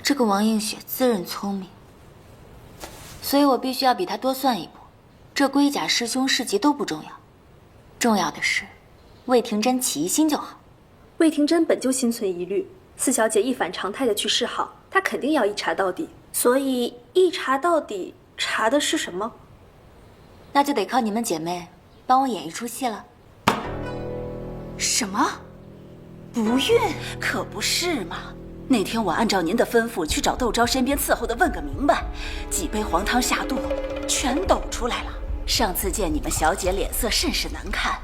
这个王映雪自认聪明，所以我必须要比她多算一步。这龟甲师兄事迹都不重要，重要的是魏廷真起疑心就好。魏廷真本就心存疑虑，四小姐一反常态的去示好，她肯定要一查到底。所以一查到底，查的是什么？那就得靠你们姐妹帮我演一出戏了。什么？不孕？可不是嘛！那天我按照您的吩咐去找窦昭身边伺候的问个明白，几杯黄汤下肚，全抖出来了。上次见你们小姐脸色甚是难看，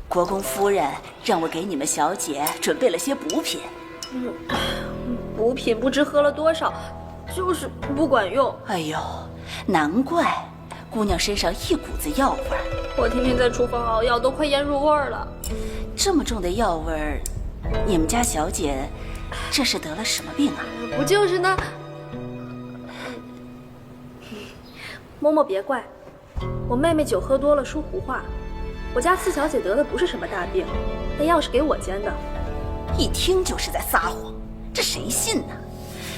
国公夫人让我给你们小姐准备了些补品。补品不知喝了多少，就是不管用。哎呦，难怪姑娘身上一股子药味儿。我天天在厨房熬药，都快腌入味儿了。这么重的药味儿，你们家小姐这是得了什么病啊？不就是那……嬷嬷别怪，我妹妹酒喝多了说胡话。我家四小姐得的不是什么大病，那药是给我煎的。一听就是在撒谎，这谁信呢？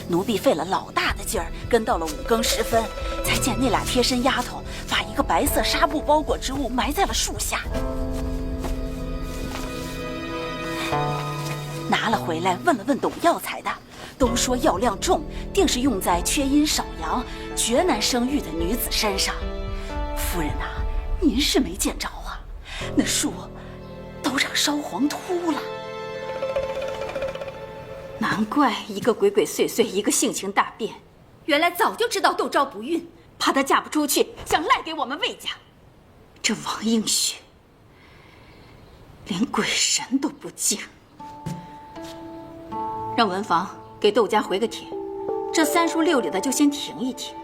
奴婢费了老大的劲儿，跟到了5更时分，才见那俩贴身丫头把一个白色纱布包裹之物埋在了树下，拿了回来问了问懂药材的，都说药量重，定是用在缺阴少阳、绝难生育的女子身上。夫人呐，您是没见着啊，那树都让烧黄秃了。难怪一个鬼鬼祟祟，一个性情大变，原来早就知道窦昭不孕，怕她嫁不出去，想赖给我们魏家。这王映雪连鬼神都不敬。让文房给窦家回个帖，这3书6礼的就先停一停。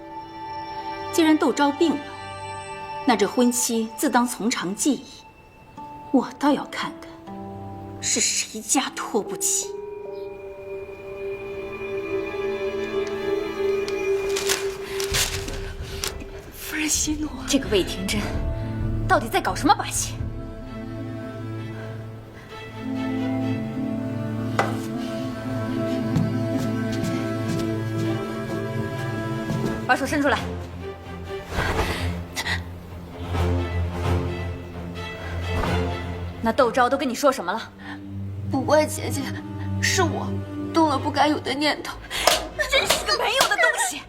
既然窦昭病了，那这婚期自当从长计议。我倒要看看是谁家拖不起。夫人息怒，这个魏廷真到底在搞什么把戏？把手伸出来。那窦昭都跟你说什么了？不怪姐姐，是我动了不该有的念头。真是个没有的东西！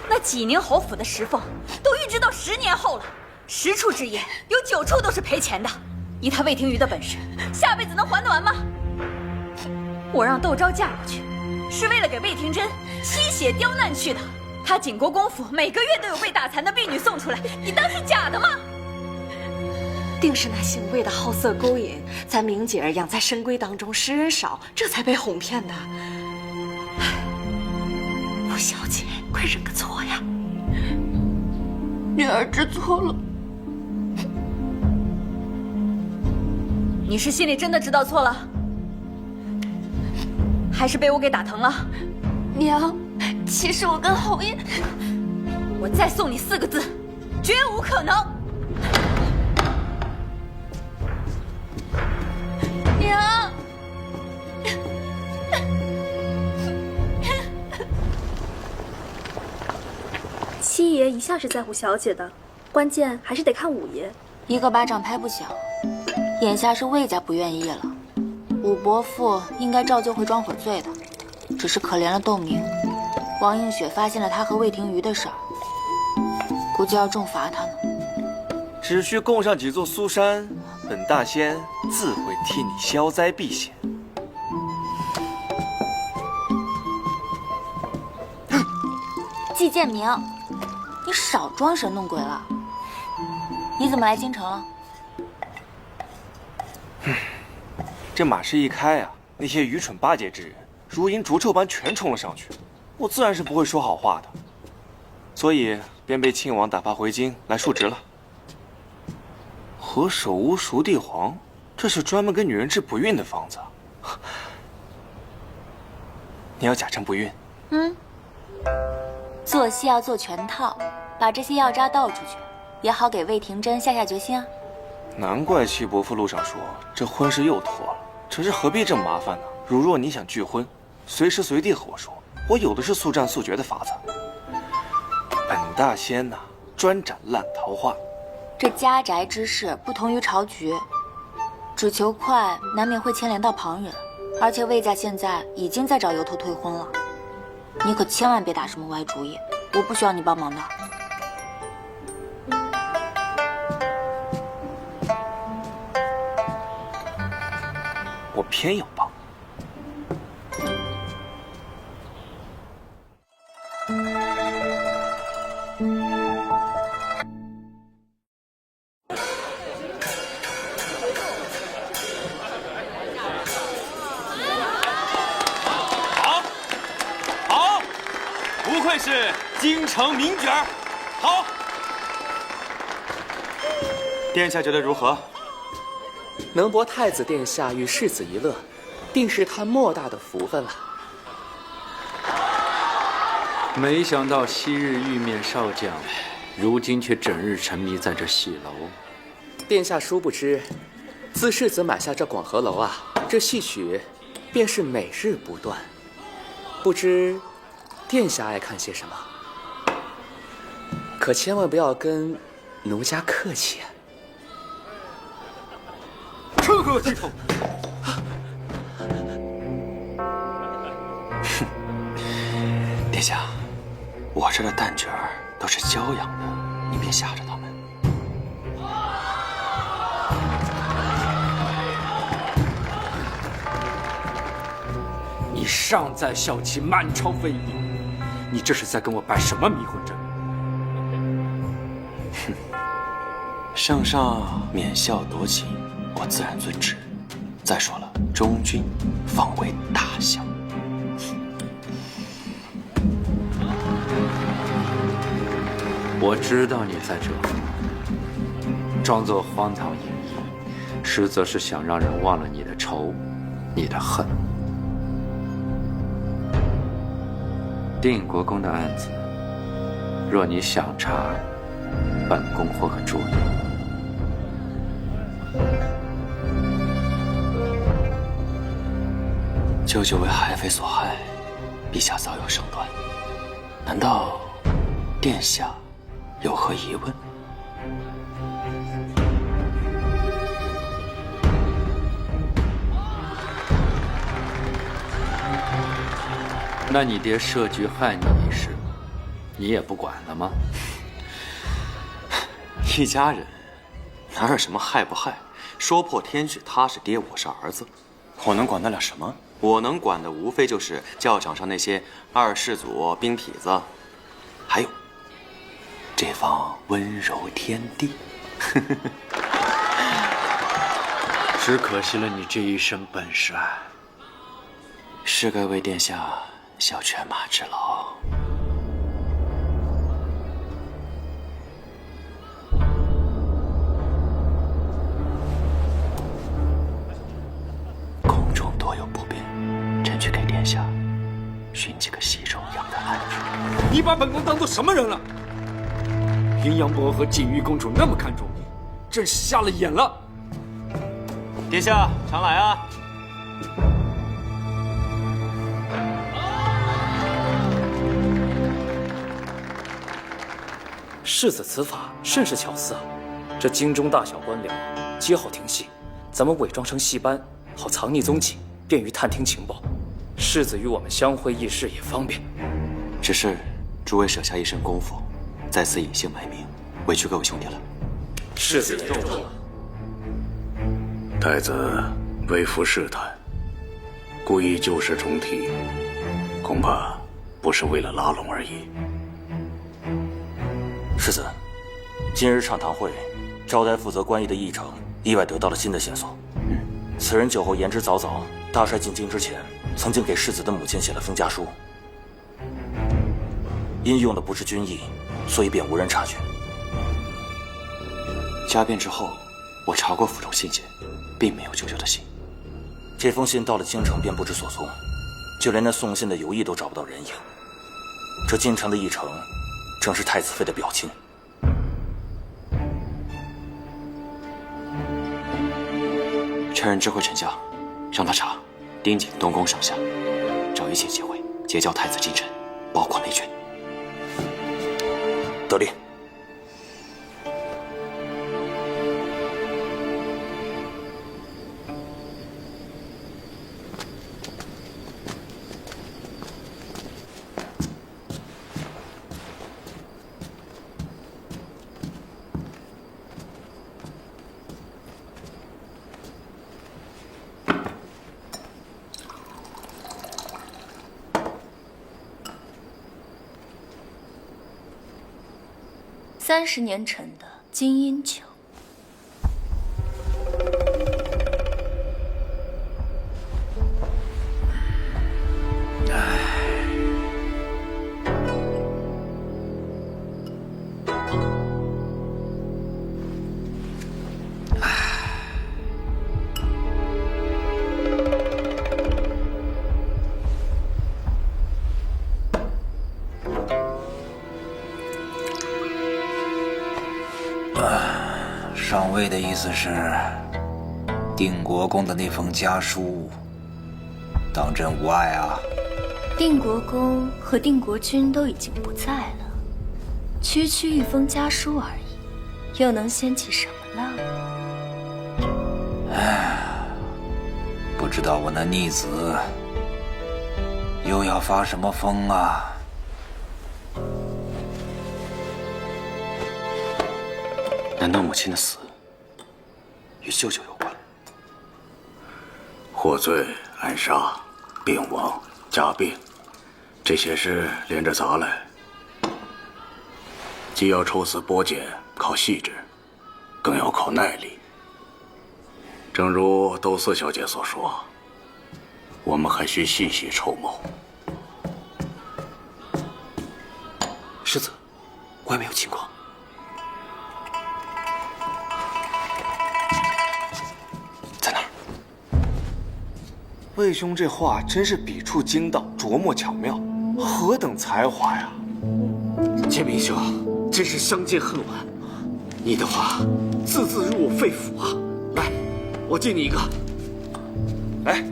那济宁侯府的石凤都预知到10年后了，10处之业有9处都是赔钱的。以他魏廷瑜的本事，下辈子能还得完吗？我让窦昭嫁过去，是为了给魏廷真吸血刁难去的。他景国公府每个月都有被打残的婢女送出来，你当是假的吗？定是那姓魏的好色勾引，咱明姐儿养在深闺当中，识人少，这才被哄骗的。吴小姐，快认个错呀！女儿知错了。你是心里真的知道错了，还是被我给打疼了？娘，其实我跟侯爷……我再送你4个字：绝无可能。娘，七爷一向是在乎小姐的，关键还是得看五爷。一个巴掌拍不响，眼下是魏家不愿意了，武伯父应该照旧会装会醉的，只是可怜了窦明。王映雪发现了他和魏廷瑜的事儿，估计要重罚他呢。只需供上几座苏山，本大仙自会替你消灾避险。季建明，你少装神弄鬼了！你怎么来京城了？这马市一开啊，那些愚蠢巴结之人，如迎逐臭般全冲了上去，我自然是不会说好话的，所以便被庆王打发回京来述职了。何首乌熟地黄，这是专门给女人治不孕的方子。你要假称不孕？做戏要做全套，把这些药渣倒出去，也好给魏廷真下决心啊。难怪戚伯父路上说这婚事又拖了，只是何必这么麻烦呢？如若你想拒婚，随时随地和我说，我有的是速战速决的法子。本大仙呐，专斩烂桃花。这家宅之事不同于朝局，只求快，难免会牵连到旁人。而且魏家现在已经在找由头退婚了，你可千万别打什么歪主意，我不需要你帮忙的。我偏要帮。好，不愧是京城名角儿，好。殿下觉得如何？能博太子殿下与世子一乐，定是他莫大的福分了。没想到昔日玉面少将，如今却整日沉迷在这戏楼。殿下殊不知，自世子买下这广和楼啊，这戏曲便是每日不断。不知殿下爱看些什么？可千万不要跟奴家客气啊！成何体统！殿下，我这的旦角儿都是教养的，你别吓着他们。你尚在笑其满朝飞羽，你这是在跟我摆什么迷魂阵？哼，圣上免笑夺情，我自然遵旨。再说了，忠君方为大孝。我知道你在这装作荒唐演绎，实则是想让人忘了你的仇，你的恨。定国公的案子，若你想查，本宫会很注意。舅舅为海妃所害，陛下早有胜断。难道殿下有何疑问？那你爹设局害你一事，你也不管了吗？一家人哪有什么害不害？说破天去，他是爹，我是儿子，我能管得了什么？我能管的无非就是教场上那些二世祖、兵痞子，还有这方温柔天地。只可惜了你这一身本事啊！是该为殿下效犬马之劳。宫中多有不便，臣去给殿下寻几个细柔养的暗处。你把本宫当做什么人了？云阳伯和锦玉公主那么看重你，真是瞎了眼了。殿下常来啊！世子此法甚是巧思啊！这京中大小官僚皆好听戏，咱们伪装成戏班，好藏匿踪迹，便于探听情报。世子与我们相会议事也方便。只是诸位舍下一身功夫，在此隐姓埋名，委屈各位兄弟了。世子言重了。太子微服试探，故意旧事重提，恐怕不是为了拉拢而已。世子，今日畅谈会，招待负责官役的议程意外得到了新的线索。此人酒后言之凿凿，大帅进京之前，曾经给世子的母亲写了封家书，因用的不是军役，所以便无人察觉。家变之后，我查过府中信件，并没有舅舅的信。这封信到了京城便不知所踪，就连那送信的游艺都找不到人影。这京城的议程，正是太子妃的表亲。臣人知会丞相，让他查，盯紧东宫上下，找一切机会结交太子近臣，包括内眷。得令。30年陈的金银酒。上尉的意思是，定国公的那封家书，当真无碍啊？定国公和定国君都已经不在了，区区一封家书而已，又能掀起什么浪？不知道我那逆子又要发什么疯啊？难道母亲的死与舅舅有关？获罪、暗杀、病亡、加病，这些事连着砸来，既要抽丝剥茧，靠细致，更要靠耐力。正如窦四小姐所说，我们还需细细筹谋。世子，外面有情况。魏兄这话真是笔触精到，琢磨巧妙，何等才华呀！建明兄，真是相见恨晚。你的话字字入我肺腑啊！来，我敬你一个。来。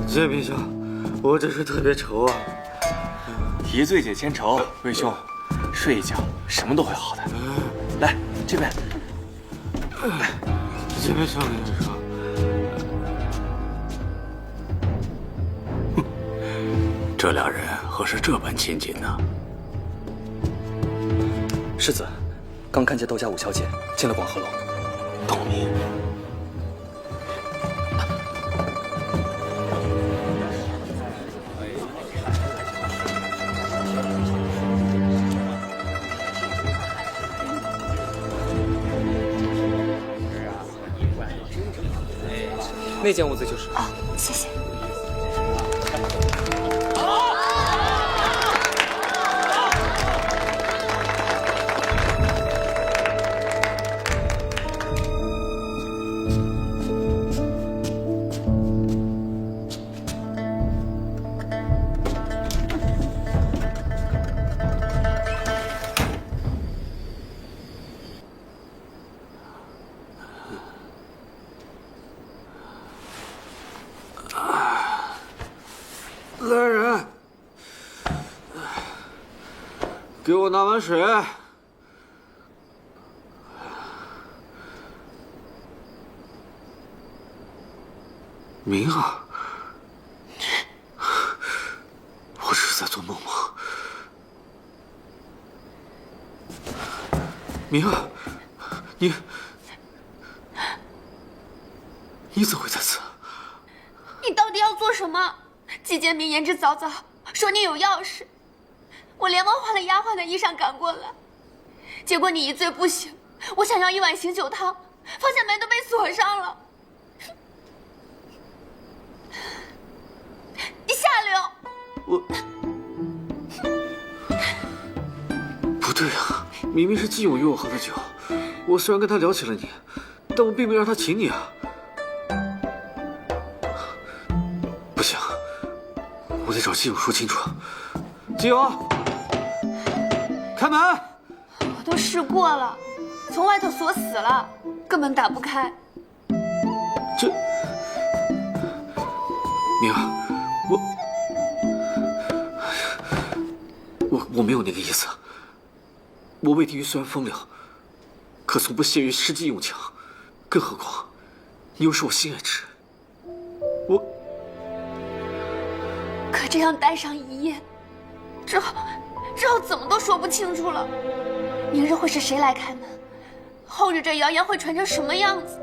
建明兄，我真是特别愁啊！提醉解千愁，魏兄。睡一觉，什么都会好的。来，这边。这边想跟你说，这俩人何时这般亲近呢？世子，刚看见窦家五小姐进了广和楼。窦明。那间屋子就是。哦，谢谢。来人，给我拿碗水。明儿，我这是在做梦吗？明儿，你怎么会在此？你到底要做什么？季建明言之凿凿，说你有钥匙，我连忙换了丫鬟的衣裳赶过来，结果你一醉不醒，我想要一碗醒酒汤，发现门都被锁上了。你下流！不对啊，明明是季勇约我喝的酒，我虽然跟他聊起了你，但我并没让他请你啊。不行，我得找季勇说清楚。季勇，开门！我都试过了，从外头锁死了，根本打不开。这，明儿，我没有那个意思。我魏廷玉虽然风流，可从不屑于施计用强，更何况你又是我心爱之人。可这样待上一夜，之后怎么都说不清楚了。明日会是谁来开门？后日这谣言会传成什么样子？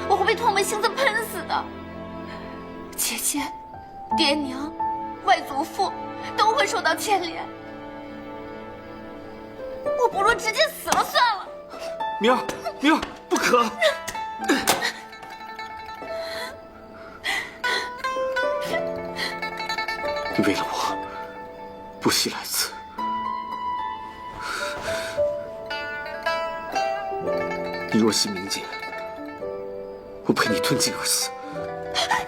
我会被唾沫星子喷死的。姐姐、爹娘、外祖父都会受到牵连。我不如直接死了算了。明儿，不可！你为了我，不惜来此。你若惜明节，我陪你吞金而死。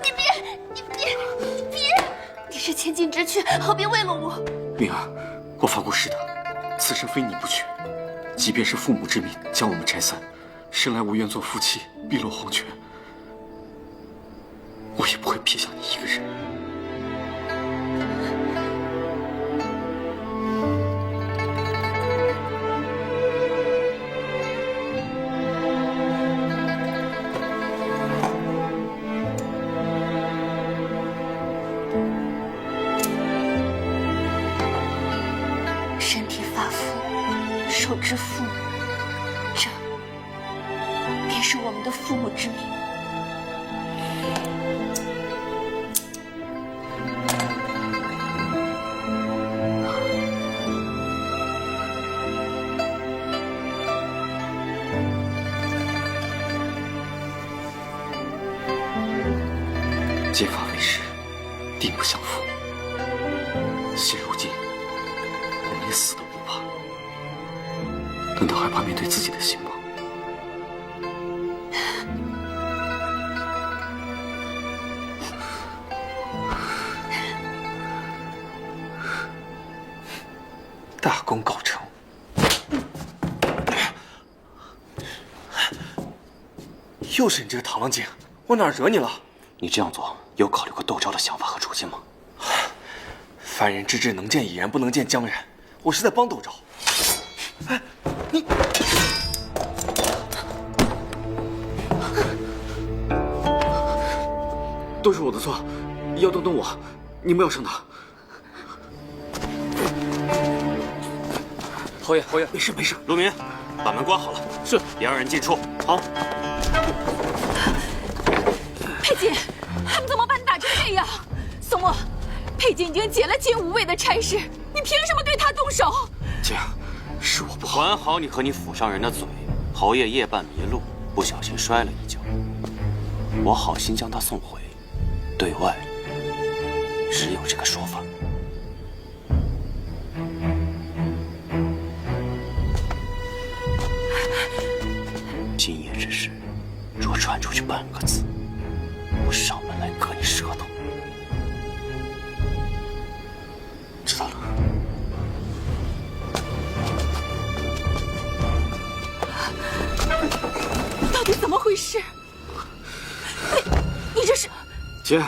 你别！你是千金之躯，何必为了我？明儿，我发过誓的，此生非你不娶。即便是父母之命将我们拆散，生来无缘做夫妻，碧落黄泉，我也不会撇下你一个人。身体发肤，受之父母，这便是我们的父母之命。结发为誓，定不相负。现如今，我们连死都不怕，难道还怕面对自己的心吗？大功告成。又是你这个螳螂精，我哪儿惹你了？你这样做有考虑过窦昭的想法和处境吗？凡人之志，能见已然，不能见将然。我是在帮窦昭。哎，你都是我的错，要动我，你们要上当。侯爷，没事。陆明，把门关好了。是，别让人进出。好。佩锦，他们怎么把你打成这样？宋墨，佩锦已经解了金无畏的差事，你凭什么对他动手？姐，是我不好。管好你和你府上人的嘴。侯爷夜半迷路，不小心摔了一跤，我好心将他送回。对外只有这个说法。今夜之事，若传出去半个字，我上门来割你舌头。知道了。到底怎么回事？你这是……姐，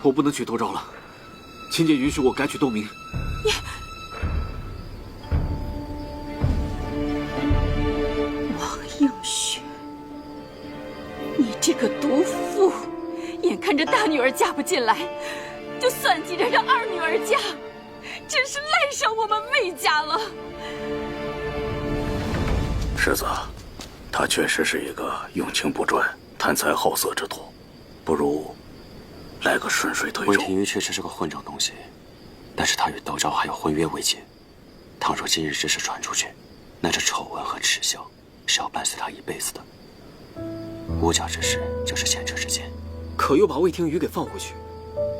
我不能娶窦昭了，亲姐允许我改娶窦明。王映雪，你这个毒妇，眼看着大女儿嫁不进来，就算计着让二女儿嫁，真是赖上我们魏家了。世子，他确实是一个用情不专、贪财好色之徒，不如来个顺水推舟。魏廷玉确实是个混账东西，但是他与窦昭还有婚约未结。倘若今日之事传出去，那这丑闻和耻笑是要伴随他一辈子的。吴家之事就是前车之鉴。可又把魏廷瑜给放回去，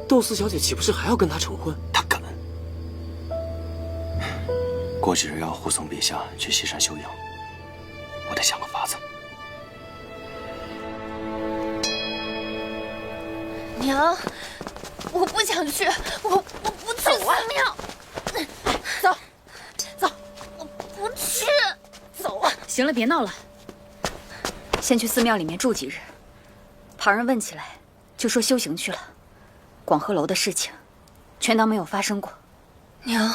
窦四小姐岂不是还要跟他成婚？他敢！过几日要护送陛下去西山休养，我得想个法子。娘，我不想去，我不去寺庙。走，我不去。走啊！行了，别闹了，先去寺庙里面住几日。旁人问起来，就说修行去了。广鹤楼的事情，全当没有发生过。娘，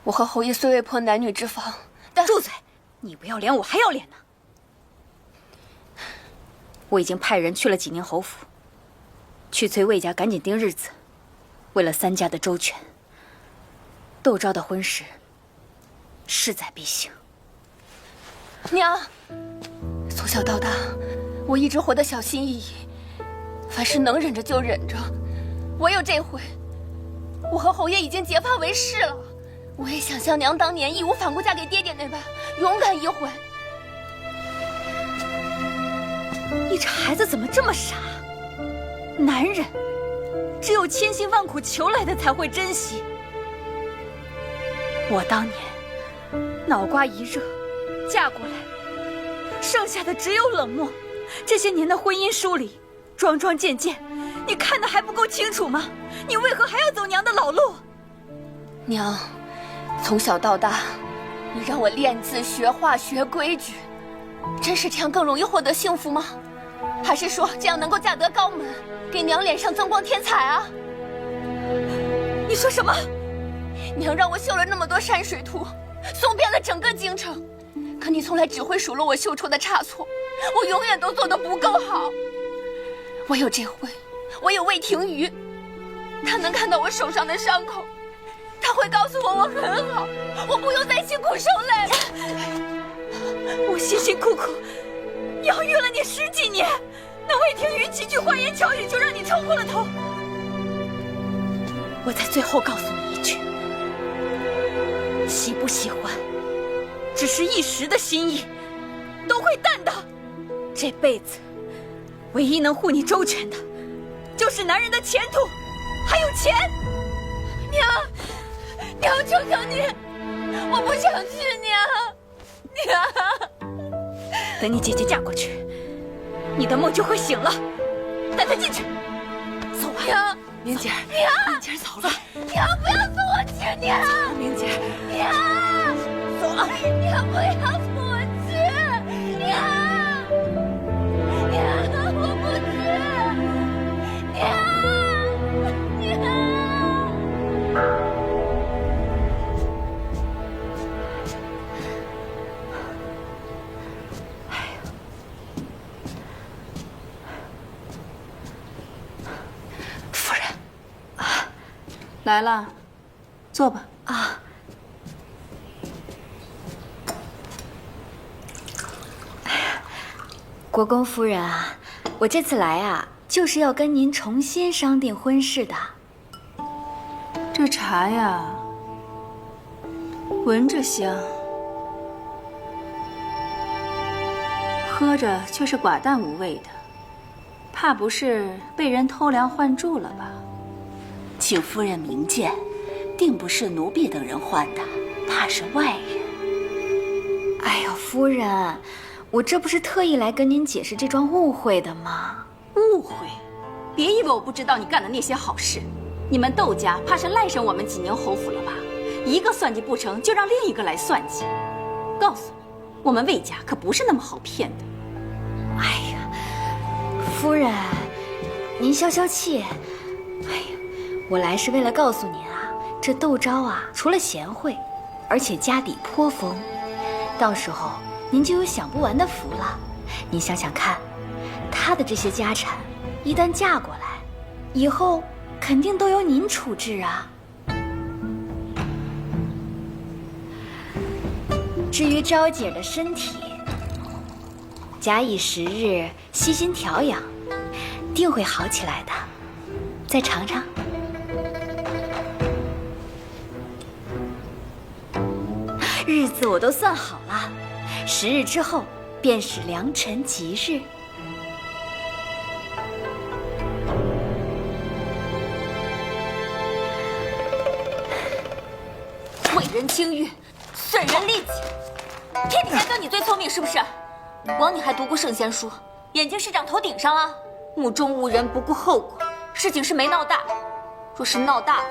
我和侯爷虽未破男女之防，但……住嘴！你不要脸，我还要脸呢。我已经派人去了济宁侯府，去催魏家赶紧定日子。为了3家的周全，窦昭的婚事势在必行。娘，从小到大，我一直活得小心翼翼，凡事能忍着就忍着。唯有这回，我和侯爷已经结发为誓了。我也想像娘当年义无反顾嫁给爹爹那般，勇敢一回。你这孩子怎么这么傻？男人只有千辛万苦求来的才会珍惜。我当年脑瓜一热，嫁过来，剩下的只有冷漠。这些年的婚姻梳理，桩桩件件，你看得还不够清楚吗？你为何还要走娘的老路？娘，从小到大，你让我练字、学画、学规矩，真是这样更容易获得幸福吗？还是说这样能够嫁得高门，给娘脸上增光添彩啊？你说什么？娘让我绣了那么多山水图，送遍了整个京城，可你从来只会数落我绣出的差错，我永远都做得不够好。唯有这回，我有魏庭瑜，他能看到我手上的伤口，他会告诉我我很好，我不用再辛苦受累了。我辛辛苦苦养育了你10几年，那魏庭瑜几句花言巧语就让你冲昏了头。我在最后告诉你一句，喜不喜欢只是一时的心意，都会淡的。这辈子唯一能护你周全的，就是男人的前途，还有钱。娘，求求你，我不想去，娘。等你姐姐嫁过去，你的梦就会醒了。带她进去。走吧。娘，明姐，娘，明姐走了。娘，不要送我去，娘。明姐，娘，走了。娘，不要送我去，娘。娘，我不去，娘。夫人，来了，坐吧。啊，国公夫人啊，我这次来啊，就是要跟您重新商定婚事的。这茶呀，闻着香，喝着却是寡淡无味的，怕不是被人偷梁换柱了吧？请夫人明鉴，定不是奴婢等人换的，怕是外人。哎呦，夫人，我这不是特意来跟您解释这桩误会的吗？误会？别以为我不知道你干的那些好事。你们窦家怕是赖上我们济宁侯府了吧？一个算计不成就让另一个来算计。告诉你，我们魏家可不是那么好骗的。哎呀，夫人，您消消气。哎呀，我来是为了告诉您啊，这窦昭啊，除了贤惠，而且家底颇丰，到时候您就有享不完的福了。您想想看，她的这些家产，一旦嫁过来，以后肯定都由您处置啊。至于昭姐的身体，假以时日，悉心调养，定会好起来的。再尝尝。日子我都算好了，10日之后便是良辰吉日。伟人清誉，损人利己，天底下就你最聪明是不是？枉你还读过圣贤书，眼睛是长头顶上了，目中无人，不顾后果。事情是没闹大，若是闹大了，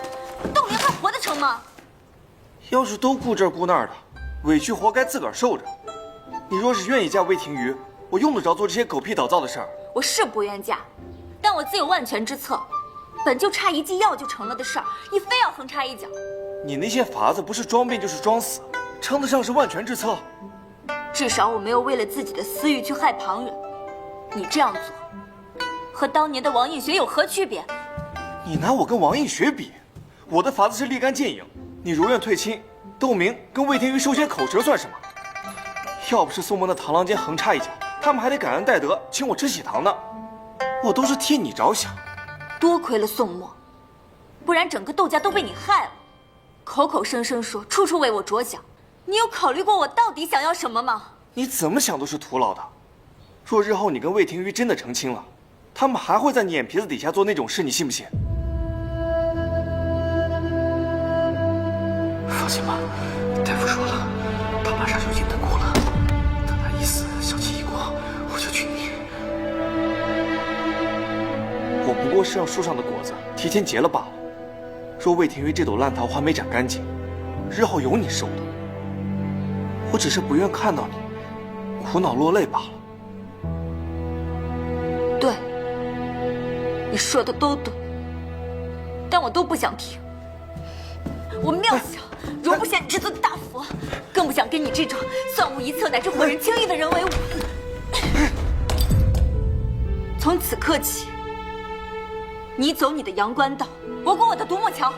窦灵还活得成吗？要是都顾这儿顾那儿的，委屈活该自个儿受着。你若是愿意嫁魏廷瑜，我用得着做这些狗屁倒灶的事儿？我是不愿嫁，但我自有万全之策。本就差一剂药就成了的事儿，你非要横插一脚。你那些法子不是装病就是装死，称得上是万全之策？至少我没有为了自己的私欲去害旁人。你这样做，和当年的王应学有何区别？你拿我跟王应学比，我的法子是立竿见影。你如愿退亲，窦明跟魏廷瑜收些口舌算什么？要不是宋梦的螳螂尖横插一脚，他们还得感恩戴德，请我吃喜糖呢。我都是替你着想。多亏了宋墨，不然整个窦家都被你害了。口口声声说处处为我着想，你有考虑过我到底想要什么吗？你怎么想都是徒劳的。若日后你跟魏廷瑜真的成亲了，他们还会在你眼皮子底下做那种事，你信不信？放心吧，大夫说了，他马上就硬得过了。等他一死，小气一过，我就娶你。我不过是让树上的果子提前结了罢了。若魏廷瑜这朵烂桃花没斩干净，日后有你受的。我只是不愿看到你苦恼落泪罢了。对，你说的都对，但我都不想听。我渺小，容不下你这尊大佛，更不想跟你这种算无一策乃至毁人轻易的人为伍。从此刻起，你走你的阳关道，我过我的独木桥。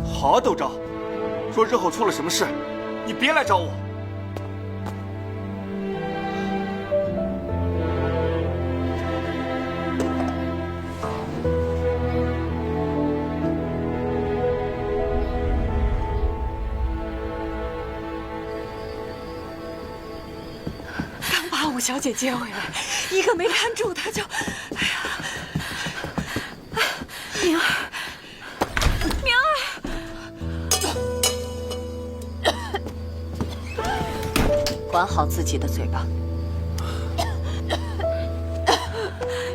好啊，窦昭，若日后出了什么事，你别来找我。刚把五小姐接回来，一个没看住她就，哎呀，明儿，明儿，管好自己的嘴巴。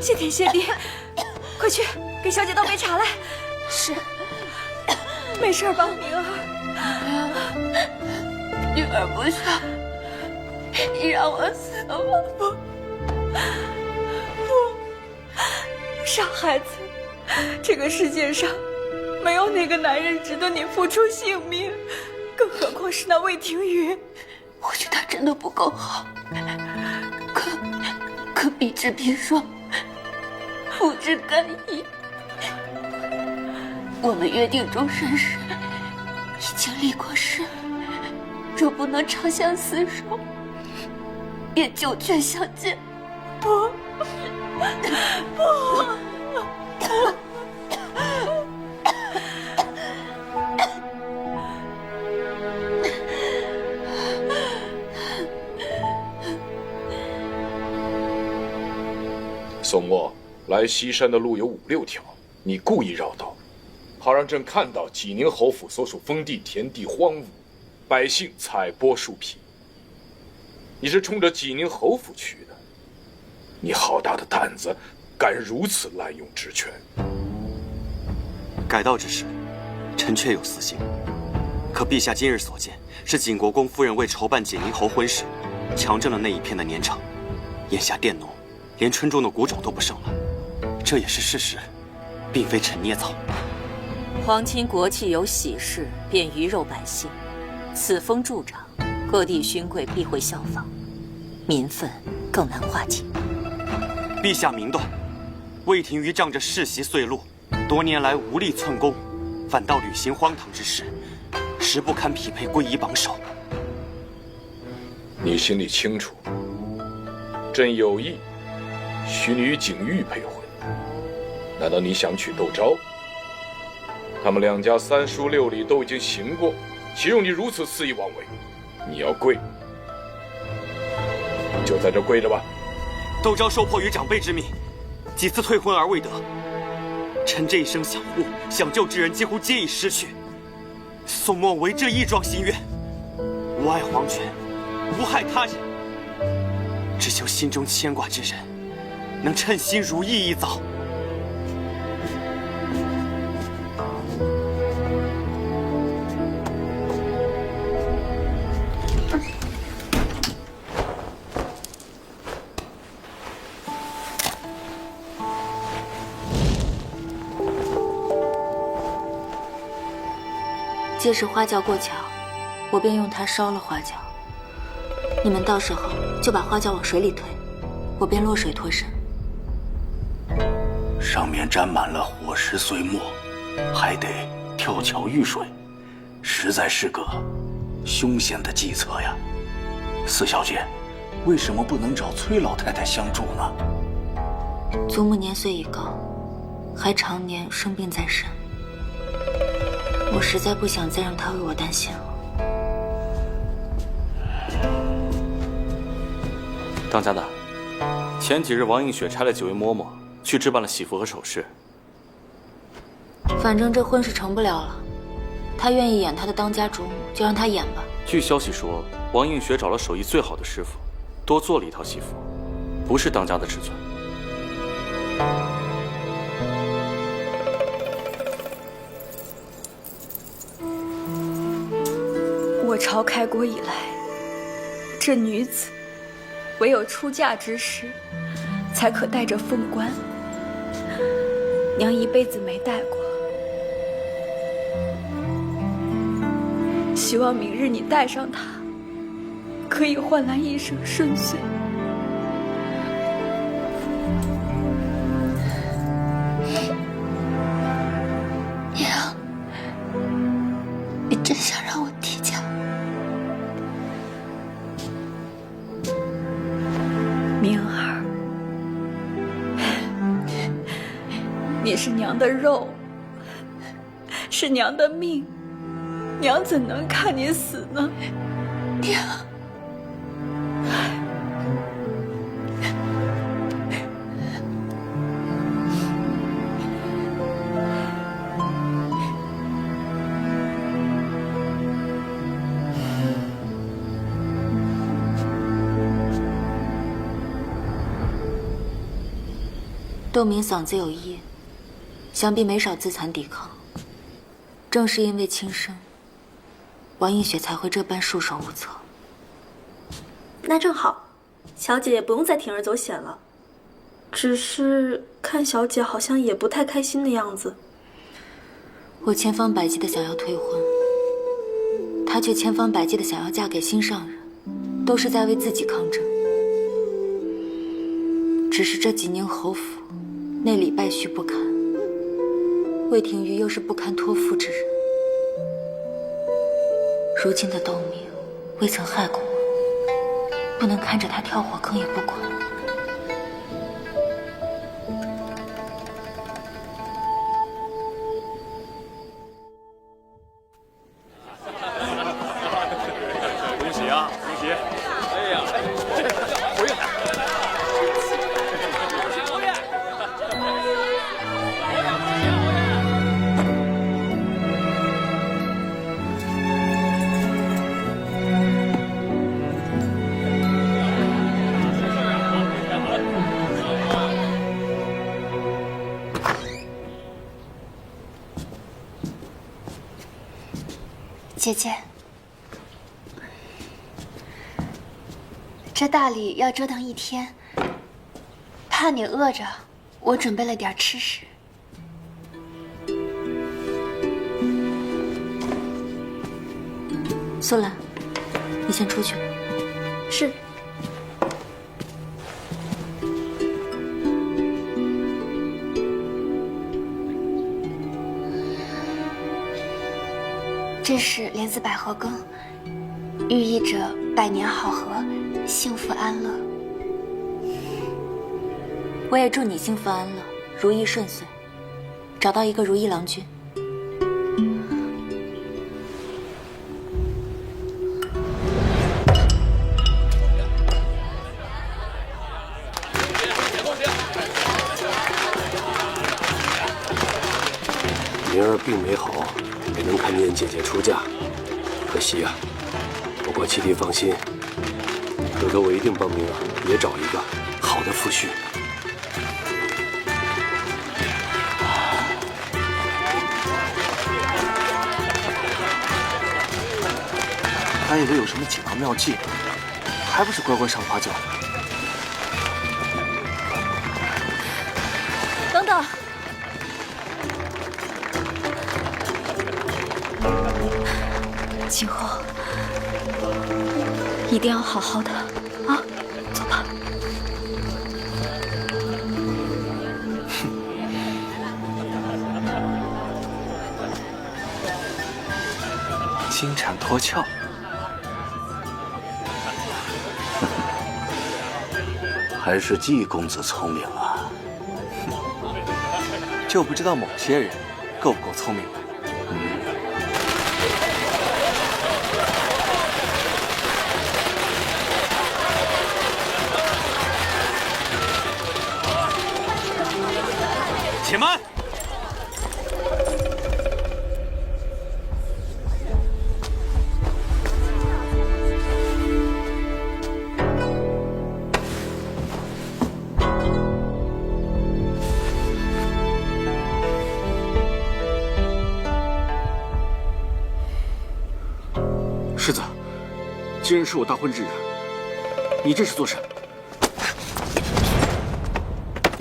谢天谢地，快去给小姐倒杯茶来。是，没事吧，明儿？女儿不孝，你让我死吧！不，傻孩子，这个世界上没有哪个男人值得你付出性命，更何况是那魏廷瑜。或许他真的不够好，可比之砒霜，父之甘饴。我们约定终身时已经立过誓，若不能长相厮守，便九泉相见。不，不。宋墨，来西山的路有5、6条，你故意绕道，好让朕看到济宁侯府所属封地田地荒芜，百姓采剥树皮。你是冲着济宁侯府去的，你好大的胆子，敢如此滥用职权！改道之事，臣确有私心。可陛下今日所见，是景国公夫人为筹办济宁侯婚事，强征了那一片的年场。眼下佃农连村中的谷种都不剩了，这也是事实，并非臣捏造。皇亲国戚有喜事，便鱼肉百姓。此风助长，各地勋贵必会效仿，民愤更难化解。陛下明断，魏廷瑜仗着世袭岁禄，多年来无力寸功，反倒履行荒唐之事，实不堪匹配归仪榜首。你心里清楚，朕有意许你与景玉配婚，难道你想娶窦昭？他们2家3书6礼都已经行过，岂容你如此肆意妄为？你要跪，就在这跪着吧。窦昭受迫于长辈之命，几次退婚而未得，臣这一生想护想救之人几乎皆已失去。宋墨为这一桩心愿，无爱皇权，无害他人，只求心中牵挂之人能称心如意一遭。届时花轿过桥，我便用它烧了花轿。你们到时候就把花轿往水里推，我便落水脱身。上面沾满了火石碎末，还得跳桥遇水，实在是个凶险的计策呀。四小姐，为什么不能找崔老太太相助呢？祖母年岁已高，还常年生病在身，我实在不想再让她为我担心了。当家的，前几日王映雪差了几位嬷嬷去置办了喜服和首饰。反正这婚是成不了了，她愿意演她的当家主母，就让她演吧。据消息说，王映雪找了手艺最好的师傅，多做了一套喜服，不是当家的尺寸。我朝开国以来，这女子唯有出嫁之时，才可戴着凤冠。娘一辈子没戴过，希望明日你戴上它，可以换来一生顺遂。娘，你真想让我提嫁？明儿，你是娘的肉，是娘的命，娘怎能看你死呢？娘，窦明嗓子有异，想必没少自残抵抗。正是因为轻生，王映雪才会这般束手无策。那正好，小姐也不用再铤而走险了。只是看小姐好像也不太开心的样子。我千方百计的想要退婚，她却千方百计的想要嫁给心上人，都是在为自己抗争。只是这济宁侯府内里败絮不堪，魏廷瑜又是不堪托付之人。如今的窦明未曾害过我，不能看着他跳火坑也不管。恭喜啊，恭喜！哎呀，回来！姐姐，这大礼要折腾一天，怕你饿着，我准备了点吃食。苏兰，你先出去。是。这是莲子百合羹，寓意着百年好合，幸福安乐。我也祝你幸福安乐，如意顺遂，找到一个如意郎君。明儿病没好，没能看见姐姐出嫁，可惜啊。不过七弟放心，哥哥我一定帮明儿也找一个好的夫婿。还以为有什么锦囊妙计，还不是乖乖上花轿。等等。今后一定要好好的啊！走吧。金蝉脱壳，还是季公子聪明啊！就不知道某些人够不够聪明了。且慢！世子，今日是我大婚之日，你这是做甚？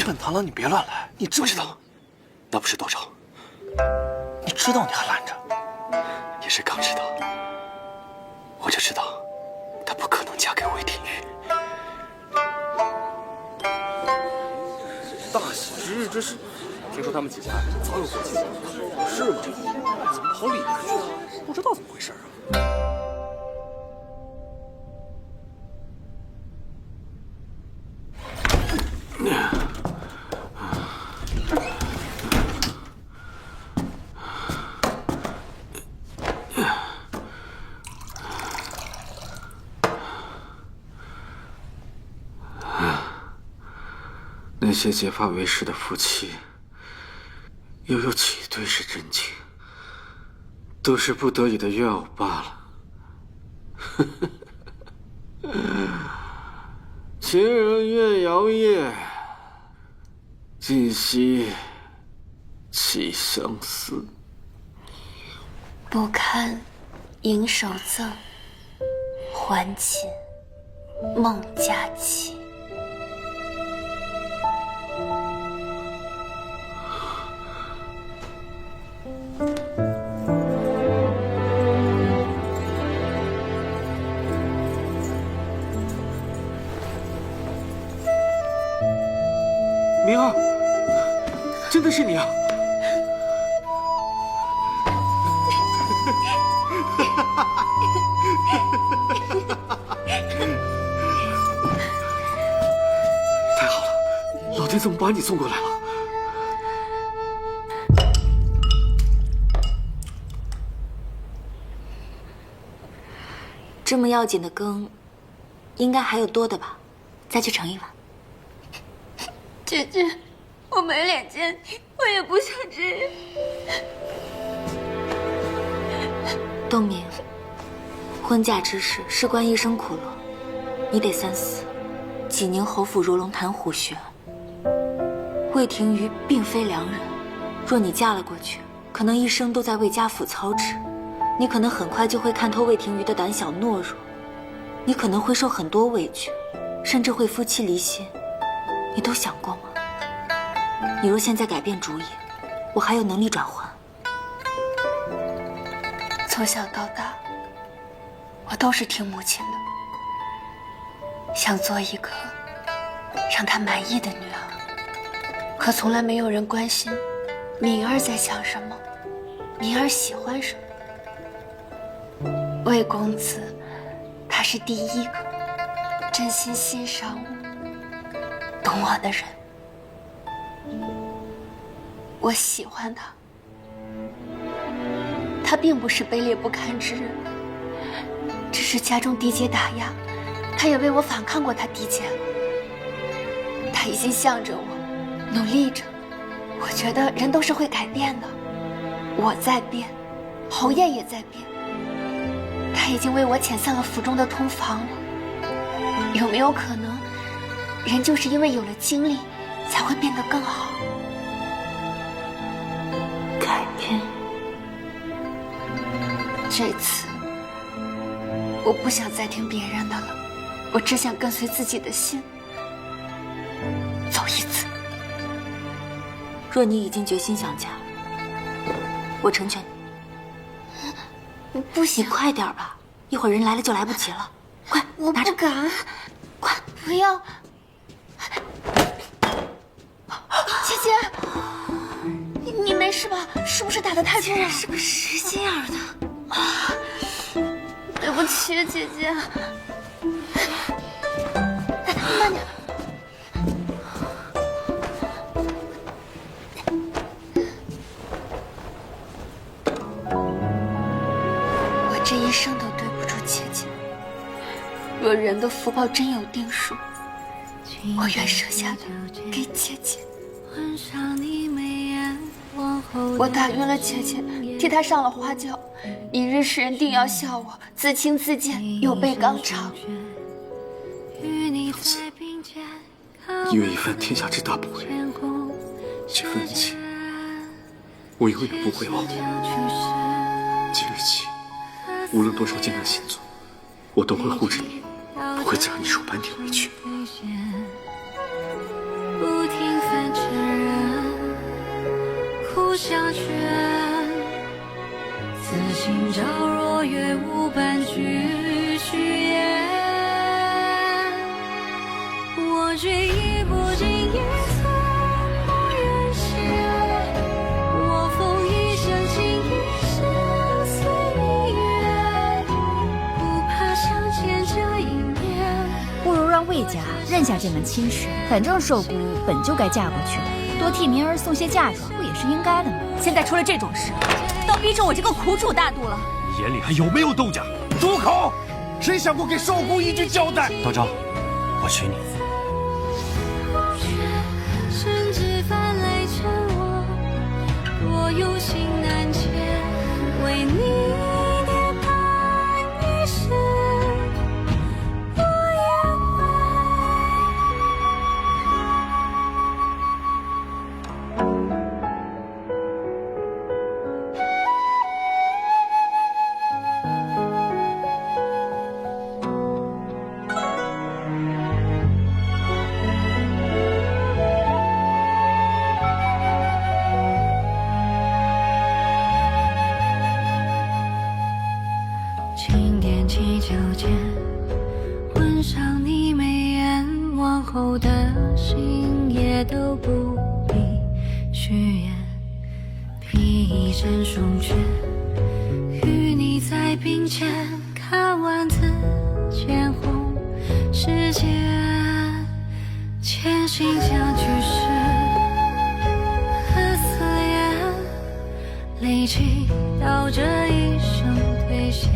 本螳螂，你别乱来！你知不知道？那不是窦昭，你知道你还拦着？也是刚知道，我就知道，她不可能嫁给魏廷玉。大喜之日，这是？听说他们几家早有过节，是吗？怎么跑里面去了？不知道怎么回事啊！那些结发为师的夫妻，又有几对是真情？都是不得已的怨偶罢了。情人怨遥夜，今夕起相思。不堪盈手赠，还寝梦佳期。明儿，真的是你啊！太好了，老天怎么把你送过来了？这么要紧的羹，应该还有多的吧？再去盛一碗。姐姐，我没脸见你，我也不想这样。洞明，婚嫁之事事关一生苦乐，你得三思。济宁侯府如龙潭虎穴，魏廷瑜并非良人。若你嫁了过去，可能一生都在为家府操持，你可能很快就会看透魏廷瑜的胆小懦弱，你可能会受很多委屈，甚至会夫妻离心。你都想过吗？你若现在改变主意，我还有能力转换。从小到大，我都是听母亲的，想做一个让她满意的女儿，可从来没有人关心敏儿在想什么，敏儿喜欢什么。魏公子，他是第一个真心欣赏我、懂我的人。我喜欢他，他并不是卑劣不堪之人，只是家中嫡姐打压，他也为我反抗过他嫡姐了。他已经向着我，努力着。我觉得人都是会改变的，我在变，侯爷也在变。他已经为我遣散了府中的通房了。有没有可能，人就是因为有了经历，才会变得更好？改变。这次，我不想再听别人的了，我只想跟随自己的心，走一次。若你已经决心想嫁，我成全你。不行，你快点吧，一会儿人来了就来不及了。快，我不敢，快不要！姐姐，你没事吧？是不是打得太重了？是个实心眼的。对不起，姐姐。慢点。我这一生都对不住姐姐。若人的福报真有定数，我愿舍下的给姐姐。我打晕了姐姐，替她上了花轿。一日世人定要笑我自轻自贱，又被纲常。娘子，因为一番天下之大不韪，这份恩情我永远不会忘。今日起，无论多少艰难险阻，我都会护着你，不会再让你受半点委屈。不停翻着人，苦笑劝，此心照若月，无半句虚言。我却已不经意寸不忍心，我风一生情一生随你愿，不怕相见这一面。不如让魏家认下这门亲事，反正寿姑本就该嫁过去的，多替明儿送些嫁妆，不也是应该的吗？现在出了这种事，倒逼着我这个苦主大度了。你眼里还有没有窦家？住口！谁想过给寿姑一句交代？道昭，我娶你。甚至泛泪成我，若有心难牵，为你涅槃一世，我也会。轻点起脚尖，吻上你眉眼，往后的心也都不必许言。披一身松卷，与你在并肩，看万紫千红世间，潜心相聚时，何似言，离情到这一生兑现。